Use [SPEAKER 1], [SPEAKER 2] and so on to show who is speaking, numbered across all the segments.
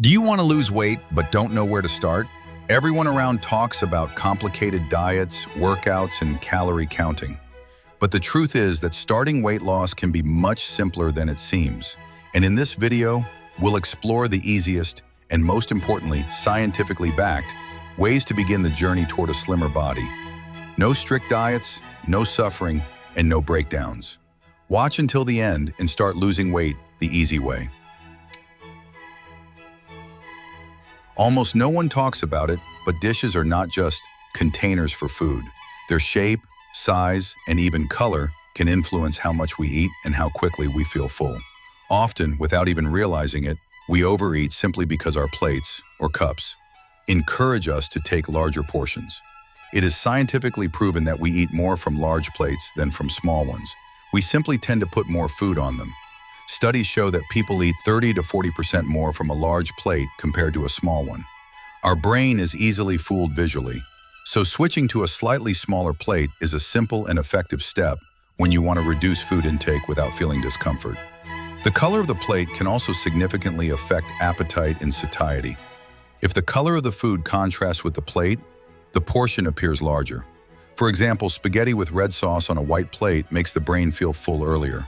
[SPEAKER 1] Do you want to lose weight but don't know where to start? Everyone around talks about complicated diets, workouts, and calorie counting. But the truth is that starting weight loss can be much simpler than it seems. And in this video, we'll explore the easiest and, most importantly, scientifically backed ways to begin the journey toward a slimmer body. No strict diets, no suffering, and no breakdowns. Watch until the end and start losing weight the easy way. Almost no one talks about it, but dishes are not just containers for food. Their shape, size, and even color can influence how much we eat and how quickly we feel full. Often, without even realizing it, we overeat simply because our plates, or cups, encourage us to take larger portions. It is scientifically proven that we eat more from large plates than from small ones. We simply tend to put more food on them. Studies show that people eat 30 to 40% more from a large plate compared to a small one. Our brain is easily fooled visually, so switching to a slightly smaller plate is a simple and effective step when you want to reduce food intake without feeling discomfort. The color of the plate can also significantly affect appetite and satiety. If the color of the food contrasts with the plate, the portion appears larger. For example, spaghetti with red sauce on a white plate makes the brain feel full earlier.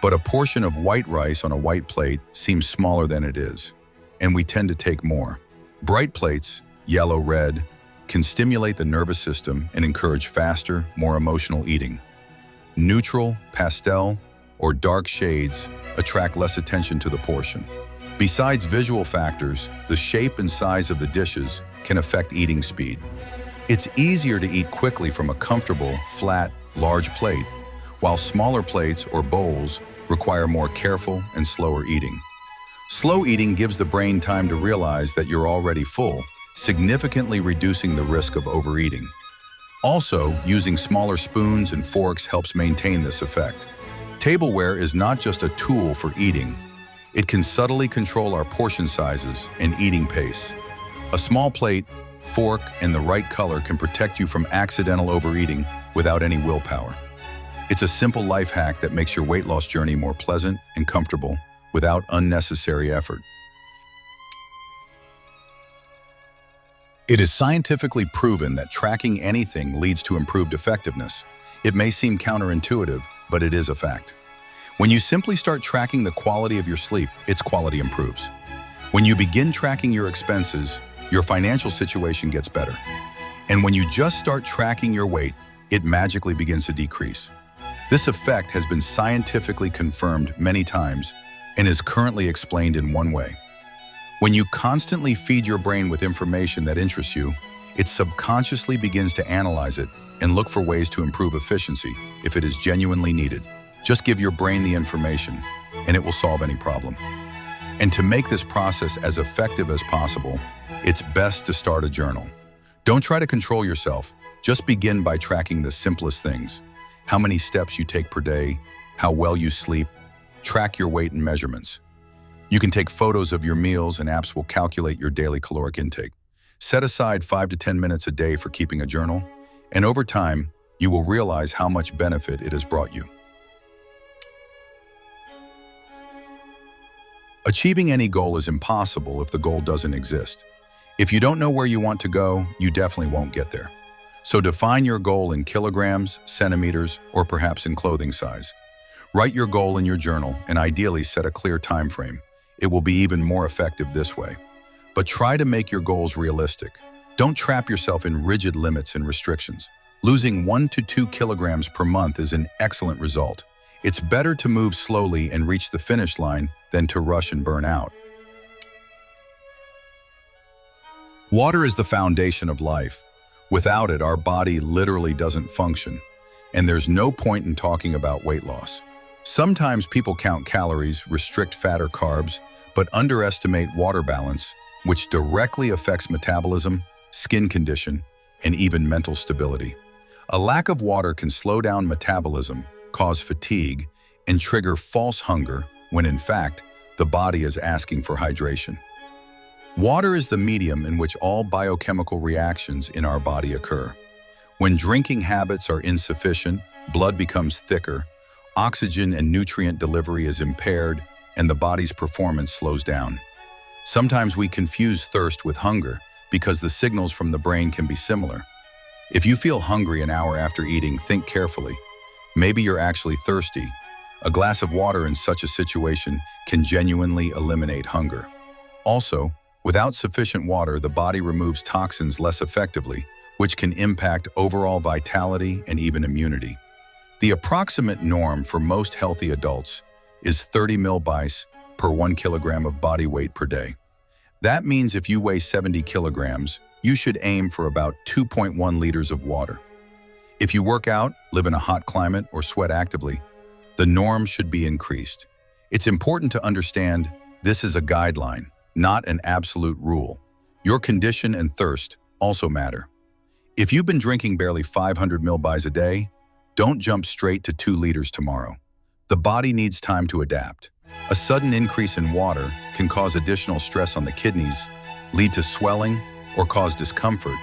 [SPEAKER 1] But a portion of white rice on a white plate seems smaller than it is, and we tend to take more. Bright plates, yellow, red, can stimulate the nervous system and encourage faster, more emotional eating. Neutral, pastel, or dark shades attract less attention to the portion. Besides visual factors, the shape and size of the dishes can affect eating speed. It's easier to eat quickly from a comfortable, flat, large plate, while smaller plates or bowls require more careful and slower eating. Slow eating gives the brain time to realize that you're already full, significantly reducing the risk of overeating. Also, using smaller spoons and forks helps maintain this effect. Tableware is not just a tool for eating. It can subtly control our portion sizes and eating pace. A small plate, fork, and the right color can protect you from accidental overeating without any willpower. It's a simple life hack that makes your weight loss journey more pleasant and comfortable without unnecessary effort. It is scientifically proven that tracking anything leads to improved effectiveness. It may seem counterintuitive, but it is a fact. When you simply start tracking the quality of your sleep, its quality improves. When you begin tracking your expenses, your financial situation gets better. And when you just start tracking your weight, it magically begins to decrease. This effect has been scientifically confirmed many times and is currently explained in one way. When you constantly feed your brain with information that interests you, it subconsciously begins to analyze it and look for ways to improve efficiency if it is genuinely needed. Just give your brain the information, and it will solve any problem. And to make this process as effective as possible, it's best to start a journal. Don't try to control yourself. Just begin by tracking the simplest things. How many steps you take per day, how well you sleep. Track your weight and measurements. You can take photos of your meals and apps will calculate your daily caloric intake. Set aside 5 to 10 minutes a day for keeping a journal, and over time, you will realize how much benefit it has brought you. Achieving any goal is impossible if the goal doesn't exist. If you don't know where you want to go, you definitely won't get there. So define your goal in kilograms, centimeters, or perhaps in clothing size. Write your goal in your journal and ideally set a clear time frame. It will be even more effective this way. But try to make your goals realistic. Don't trap yourself in rigid limits and restrictions. Losing 1 to 2 kilograms per month is an excellent result. It's better to move slowly and reach the finish line than to rush and burn out. Water is the foundation of life. Without it, our body literally doesn't function, and there's no point in talking about weight loss. Sometimes people count calories, restrict fat or carbs, but underestimate water balance, which directly affects metabolism, skin condition, and even mental stability. A lack of water can slow down metabolism, cause fatigue, and trigger false hunger when in fact, the body is asking for hydration. Water is the medium in which all biochemical reactions in our body occur. When drinking habits are insufficient, blood becomes thicker, oxygen and nutrient delivery is impaired, and the body's performance slows down. Sometimes we confuse thirst with hunger because the signals from the brain can be similar. If you feel hungry an hour after eating, think carefully. Maybe you're actually thirsty. A glass of water in such a situation can genuinely eliminate hunger. Also, without sufficient water, the body removes toxins less effectively, which can impact overall vitality and even immunity. The approximate norm for most healthy adults is 30 millibis per 1 kilogram of body weight per day. That means if you weigh 70 kilograms, you should aim for about 2.1 liters of water. If you work out, live in a hot climate, or sweat actively, the norm should be increased. It's important to understand this is a guideline, not an absolute rule. Your condition and thirst also matter. If you've been drinking barely 500 millibis a day, don't jump straight to 2 liters tomorrow. The body needs time to adapt. A sudden increase in water can cause additional stress on the kidneys, lead to swelling, or cause discomfort.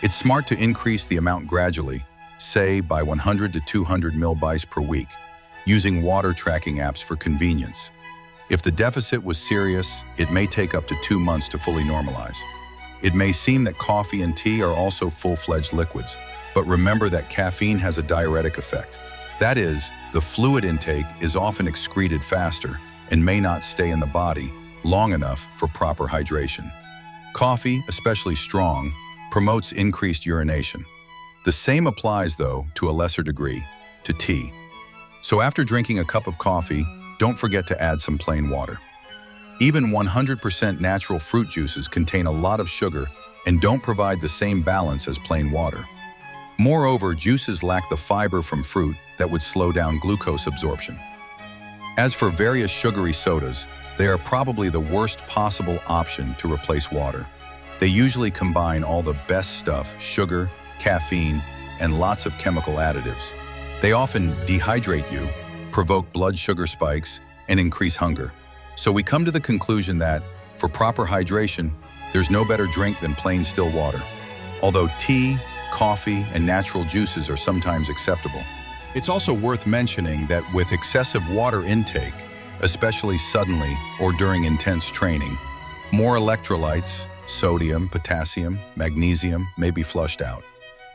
[SPEAKER 1] It's smart to increase the amount gradually, say by 100 to 200 millibis per week, using water tracking apps for convenience. If the deficit was serious, it may take up to 2 months to fully normalize. It may seem that coffee and tea are also full-fledged liquids, but remember that caffeine has a diuretic effect. That is, the fluid intake is often excreted faster and may not stay in the body long enough for proper hydration. Coffee, especially strong, promotes increased urination. The same applies, though, to a lesser degree, to tea. So after drinking a cup of coffee, don't forget to add some plain water. Even 100% natural fruit juices contain a lot of sugar and don't provide the same balance as plain water. Moreover, juices lack the fiber from fruit that would slow down glucose absorption. As for various sugary sodas, they are probably the worst possible option to replace water. They usually combine all the best stuff, sugar, caffeine, and lots of chemical additives. They often dehydrate you, provoke blood sugar spikes, and increase hunger. So we come to the conclusion that, for proper hydration, there's no better drink than plain still water. Although tea, coffee, and natural juices are sometimes acceptable. It's also worth mentioning that with excessive water intake, especially suddenly or during intense training, more electrolytes, sodium, potassium, magnesium may be flushed out.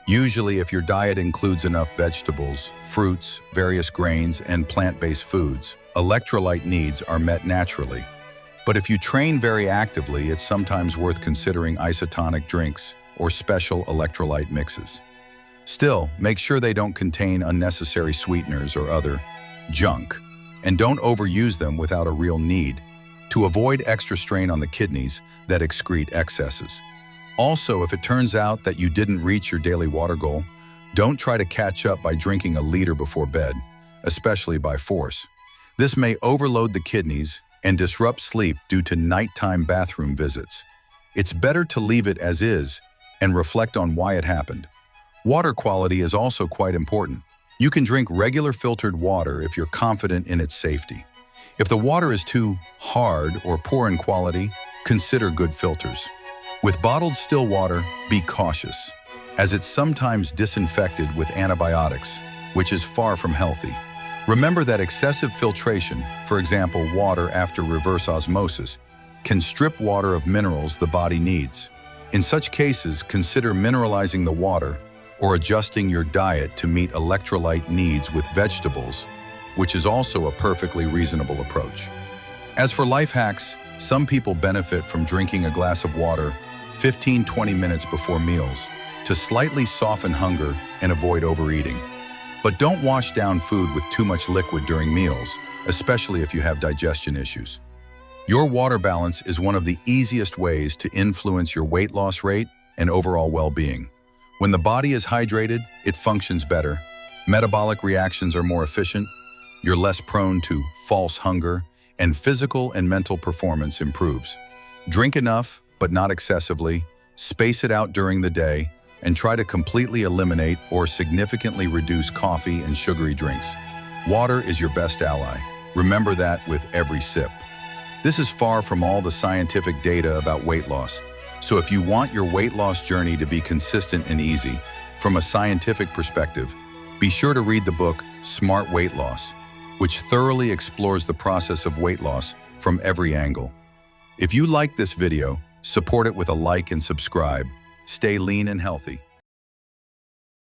[SPEAKER 1] Usually, if your diet includes enough vegetables, fruits, various grains, and plant-based foods, electrolyte needs are met naturally. But if you train very actively, it's sometimes worth considering isotonic drinks or special electrolyte mixes. Still, make sure they don't contain unnecessary sweeteners or other junk, and don't overuse them without a real need, to avoid extra strain on the kidneys that excrete excesses. Also, if it turns out that you didn't reach your daily water goal, don't try to catch up by drinking a liter before bed, especially by force. This may overload the kidneys and disrupt sleep due to nighttime bathroom visits. It's better to leave it as is and reflect on why it happened. Water quality is also quite important. You can drink regular filtered water if you're confident in its safety. If the water is too hard or poor in quality, consider good filters. With bottled still water, be cautious, as it's sometimes disinfected with antibiotics, which is far from healthy. Remember that excessive filtration, for example, water after reverse osmosis, can strip water of minerals the body needs. In such cases, consider mineralizing the water or adjusting your diet to meet electrolyte needs with vegetables, which is also a perfectly reasonable approach. As for life hacks, some people benefit from drinking a glass of water 15-20 minutes before meals to slightly soften hunger and avoid overeating. But don't wash down food with too much liquid during meals, especially if you have digestion issues. Your water balance is one of the easiest ways to influence your weight loss rate and overall well-being. When the body is hydrated, it functions better, metabolic reactions are more efficient, you're less prone to false hunger, and physical and mental performance improves. Drink enough, but not excessively, space it out during the day, and try to completely eliminate or significantly reduce coffee and sugary drinks. Water is your best ally. Remember that with every sip. This is far from all the scientific data about weight loss. So if you want your weight loss journey to be consistent and easy, from a scientific perspective, be sure to read the book Smart Weight Loss, which thoroughly explores the process of weight loss from every angle. If you like this video, support it with a like and subscribe. Stay lean and healthy.